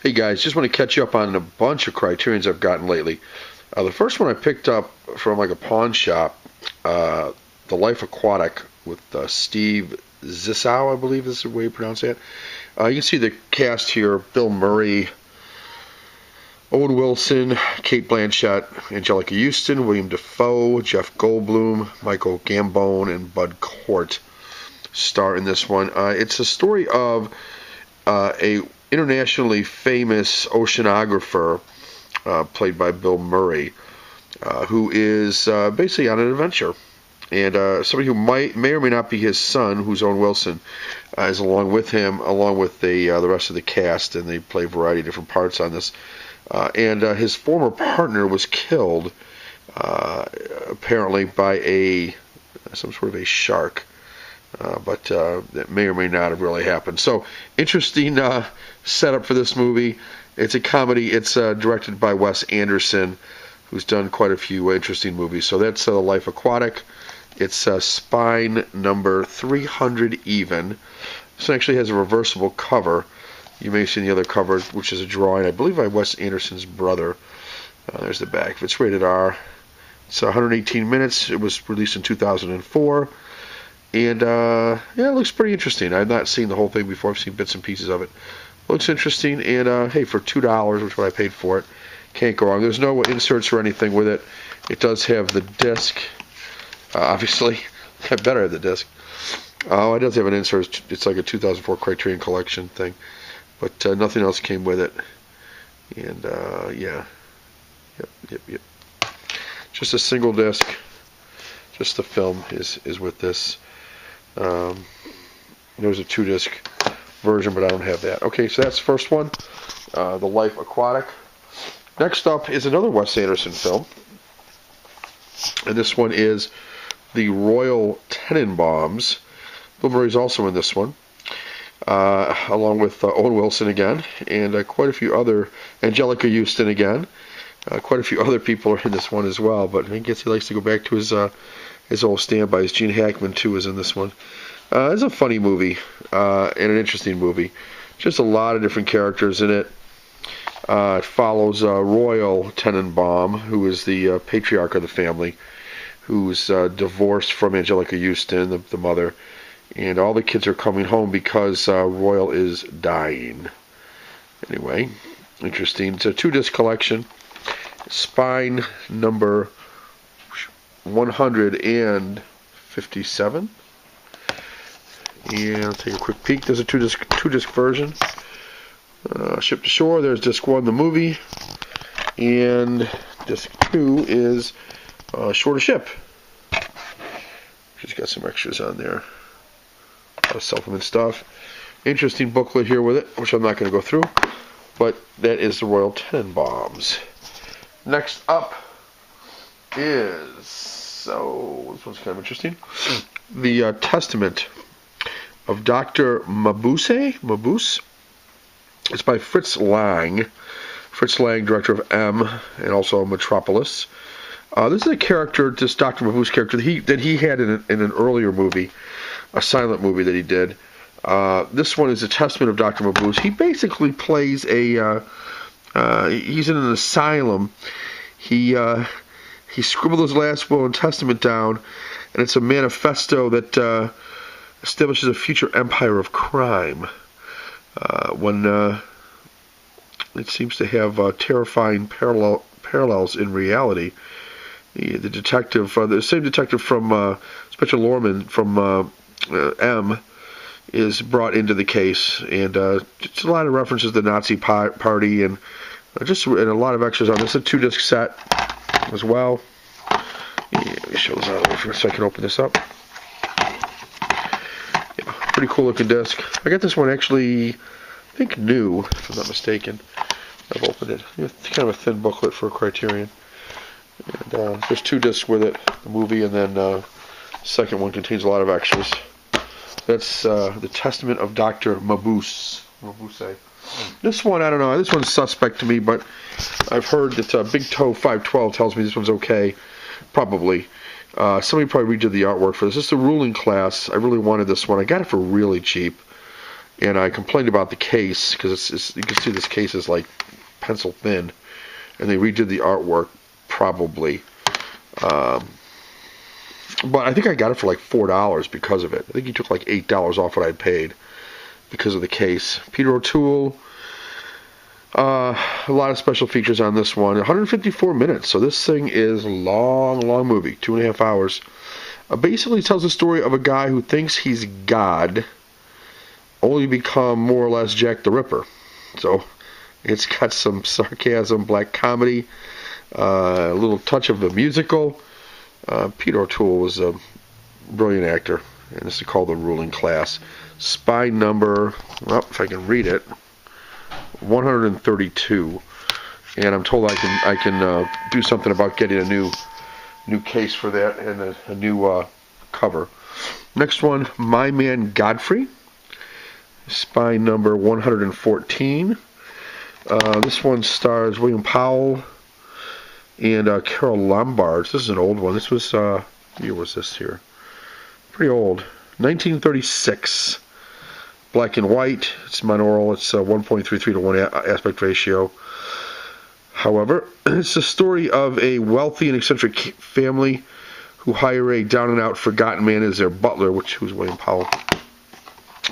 Hey guys, just want to catch you up on a bunch of Criterions I've gotten lately. The first one I picked up from like a pawn shop, the Life Aquatic with Steve Zissou, I believe is the way you pronounce that. You can see the cast here: Bill Murray, Owen Wilson, Kate Blanchett, Angelica Houston, William Dafoe, Jeff Goldblum, Michael Gambon, and Bud Cort star in this one. It's a story of a internationally famous oceanographer played by Bill Murray, who is basically on an adventure. And somebody who may or may not be his son, who's Owen Wilson, is along with him, along with the rest of the cast, and they play a variety of different parts on this. And his former partner was killed, apparently by some sort of a shark. But that may or may not have really happened. So, interesting setup for this movie. It's a comedy. It's directed by Wes Anderson, who's done quite a few interesting movies. So that's Life Aquatic. It's spine number 300 even. This one actually has a reversible cover. You may have seen the other cover, which is a drawing, I believe, by Wes Anderson's brother. There's the back. It's rated R. It's 118 minutes. It was released in 2004. And, yeah, it looks pretty interesting. I've not seen the whole thing before. I've seen bits and pieces of it. Looks interesting. And, hey, for $2, which is what I paid for it, can't go wrong. There's no inserts or anything with it. It does have the disc. Obviously, I better have the disc. Oh, it does have an insert. It's like a 2004 Criterion Collection thing. But nothing else came with it. And, yeah. Yep. Just a single disc. Just the film is with this. There's a 2-disc version, but I don't have that. Okay, so that's the first one, The Life Aquatic. Next up is another Wes Anderson film, and this one is The Royal Tenenbaums. Bill Murray's also in this one, along with Owen Wilson again, and quite a few other, Angelica Houston again. Quite a few other people are in this one as well, but I guess he likes to go back to his old standbys. Gene Hackman, too, is in this one. It's a funny movie and an interesting movie. Just a lot of different characters in it. It follows Royal Tenenbaum, who is the patriarch of the family, who's divorced from Angelica Houston, the mother, and all the kids are coming home because Royal is dying. Anyway, interesting. It's a 2-disc collection. Spine number 157. And I'll take a quick peek. There's a two disc version. Ship to Shore. There's disc 1, the movie, and disc 2 is Shore to Ship. She's got some extras on there. A lot of supplement stuff. Interesting booklet here with it, which I'm not going to go through. But that is the Royal Tenenbaums. Next up is, this one's kind of interesting, the Testament of Dr. Magoo. It's by Fritz Lang. Fritz Lang, director of M and also Metropolis. This is a character, this Dr. Magoo's character, that he had in an earlier movie, a silent movie that he did. This one is a Testament of Dr. Magoo. He basically plays he's in an asylum. He scribbled his last will and testament down, and it's a manifesto that establishes a future empire of crime. It seems to have terrifying parallels in reality. The detective, the same detective from Inspector Lorman from M, is brought into the case, and it's a lot of references to the Nazi party and and a lot of extras on this. It's a 2-disc set as well. Yeah, let me show this out of the way for a second. Open this up. Yeah, pretty cool looking disc. I got this one actually, I think, new, if I'm not mistaken. I've opened it. It's kind of a thin booklet for a Criterion. And there's 2 discs with it, the movie, and then the second one contains a lot of extras. That's the Testament of Dr. Magoo. This one, I don't know. This one's suspect to me, but I've heard that Big Toe 512 tells me this one's okay. Probably. Somebody probably redid the artwork for this. This is the ruling class. I really wanted this one. I got it for really cheap. and I complained about the case because you can see this case is like pencil thin, and they redid the artwork probably. But I think I got it for like $4 because of it. I think he took like $8 off what I'd paid because of the case. Peter O'Toole. A lot of special features on this one. 154 minutes, so this thing is long movie, 2.5 hours. Basically tells the story of a guy who thinks he's God, only become more or less Jack the Ripper. So it's got some sarcasm, black comedy, a little touch of the musical. Peter O'Toole was a brilliant actor, and this is called The Ruling Class. Spy number, well, if I can read it, 132, and I'm told I can do something about getting a new case for that and a new cover. Next one, My Man Godfrey, spy number 114. This one stars William Powell and Carol Lombard. This is an old one. This was what year was this here? Pretty old, 1936. Black and white. It's monaural. It's 1.33 to 1 aspect ratio. However, it's the story of a wealthy and eccentric family who hire a down-and-out forgotten man as their butler, who's William Powell,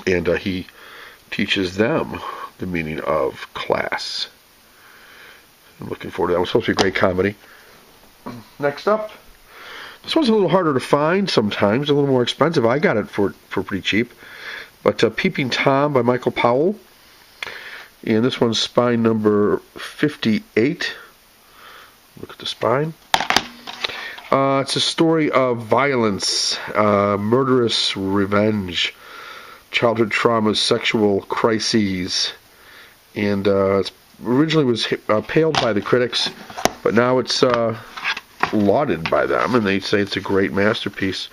and he teaches them the meaning of class. I'm looking forward to that. It was supposed to be a great comedy. Next up, this one's a little harder to find sometimes, a little more expensive. I got it for pretty cheap. But Peeping Tom by Michael Powell. And this one's spine number 58. Look at the spine. It's a story of violence, murderous revenge, childhood traumas, sexual crises. And it originally was paled by the critics, but now it's lauded by them, and they say it's a great masterpiece.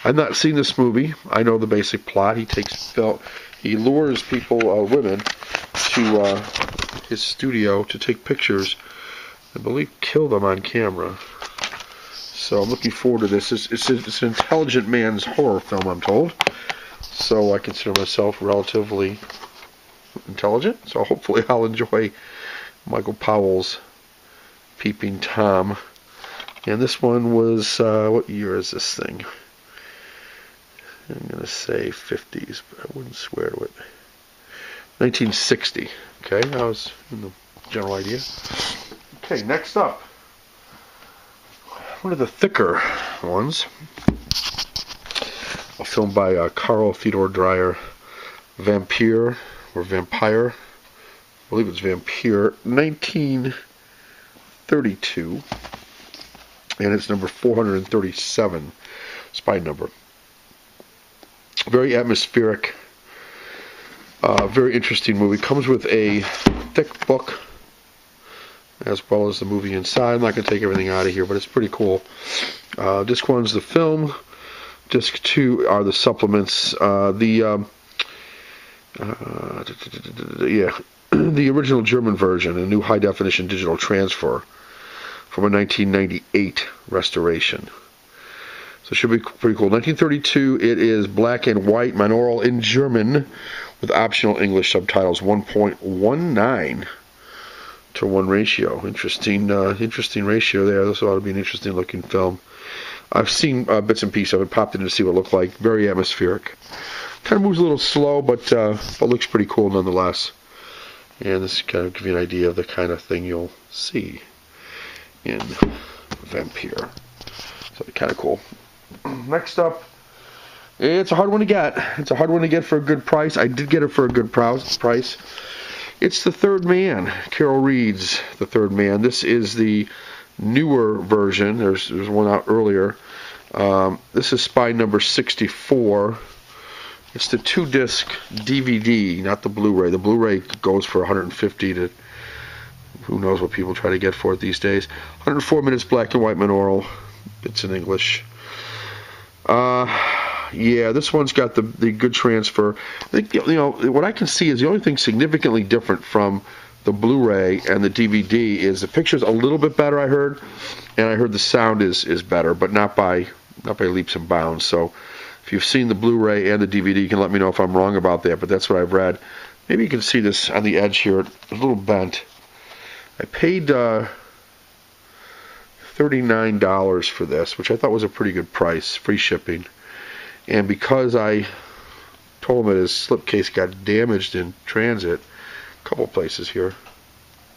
I've not seen this movie. I know the basic plot. He lures people, women, to his studio to take pictures. I believe kill them on camera. So I'm looking forward to this. It's an intelligent man's horror film, I'm told. So I consider myself relatively intelligent. So hopefully I'll enjoy Michael Powell's Peeping Tom. And this one was, what year is this thing? I'm going to say 50s, but I wouldn't swear to it. 1960. Okay, that was in the general idea. Okay, next up. One of the thicker ones. A film by Carl Theodor Dreyer. Vampire. I believe it's Vampire. 1932. And it's number 437. Spy number. Very atmospheric, very interesting movie. Comes with a thick book as well as the movie inside. I'm not going to take everything out of here, but it's pretty cool. Disc 1's the film. Disc 2 are the supplements. The original German version, a new high-definition digital transfer from a 1998 restoration. So it should be pretty cool. 1932, it is black and white, monaural in German, with optional English subtitles, 1.19 to 1 ratio. Interesting ratio there. This ought to be an interesting looking film. I've seen bits and pieces of it, popped in to see what it looked like. Very atmospheric. Kind of moves a little slow, but looks pretty cool nonetheless. And this kind of give you an idea of the kind of thing you'll see in Vampire. So kind of cool. Next up, it's a hard one to get. It's a hard one to get for a good price. I did get it for a good price. It's The Third Man, Carol Reed's The Third Man. This is the newer version. There's one out earlier. This is spy number 64. It's the 2-disc DVD, not the Blu-ray. The Blu-ray goes for 150 to who knows what people try to get for it these days. 104 minutes, black and white monaural. It's in English. Yeah, this one's got the good transfer. I think, what I can see is the only thing significantly different from the Blu-ray and the DVD is the picture's a little bit better, I heard, and I heard the sound is better, but not by leaps and bounds. So if If you've seen the Blu-ray and the DVD, you can let me know if I'm wrong about that, but that's what I've read. Maybe you can see this on the edge here. It's a little bent. I paid $39 for this, which I thought was a pretty good price, free shipping. And because I told him that his slipcase got damaged in transit, a couple places here,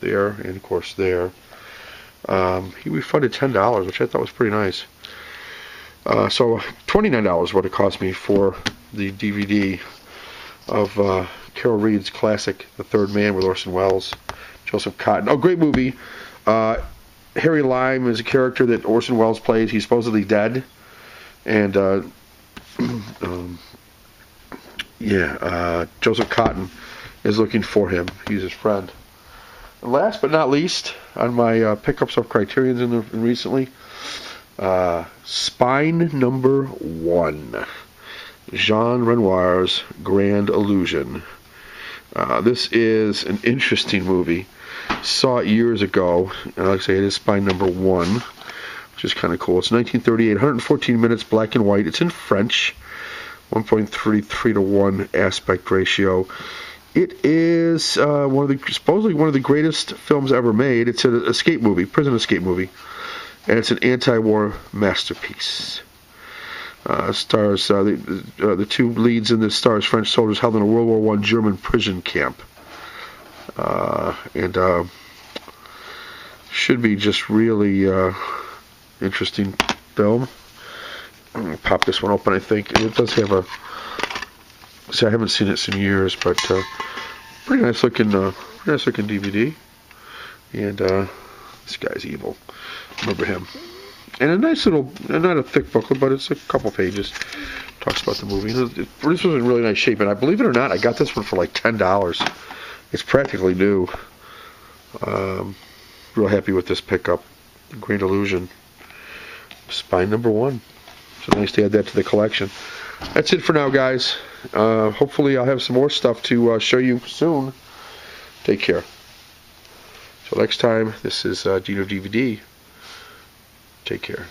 there, and of course there, he refunded $10, which I thought was pretty nice. So $29 what it cost me for the DVD of Carol Reed's classic The Third Man with Orson Welles, Joseph Cotten. Oh, great movie. Harry Lime is a character that Orson Welles plays. He's supposedly dead, and Joseph Cotten is looking for him. He's his friend. And last but not least, on my pickups of Criterions recently, Spine Number 1, Jean Renoir's Grand Illusion. This is an interesting movie. Saw it years ago. Like I say, it is Spine Number 1, which is kind of cool. It's 1938, 114 minutes, black and white. It's in French, 1.33 to 1 aspect ratio. It is supposedly one of the greatest films ever made. It's an escape movie, prison escape movie, and it's an anti-war masterpiece. Stars the two leads in this stars French soldiers held in a World War I German prison camp, and should be just really interesting film. I'm gonna pop this one open. I think it does have a. See, I haven't seen it in years, but pretty nice looking DVD. And this guy's evil. Remember him. And a nice little, not a thick booklet, but it's a couple pages. Talks about the movie. This was in really nice shape, and I believe it or not, I got this one for like $10. It's practically new. Real happy with this pickup. Grand Illusion. Spine Number 1. So nice to add that to the collection. That's it for now, guys. Hopefully I'll have some more stuff to show you soon. Take care. Till next time, this is Dino DVD. Take care.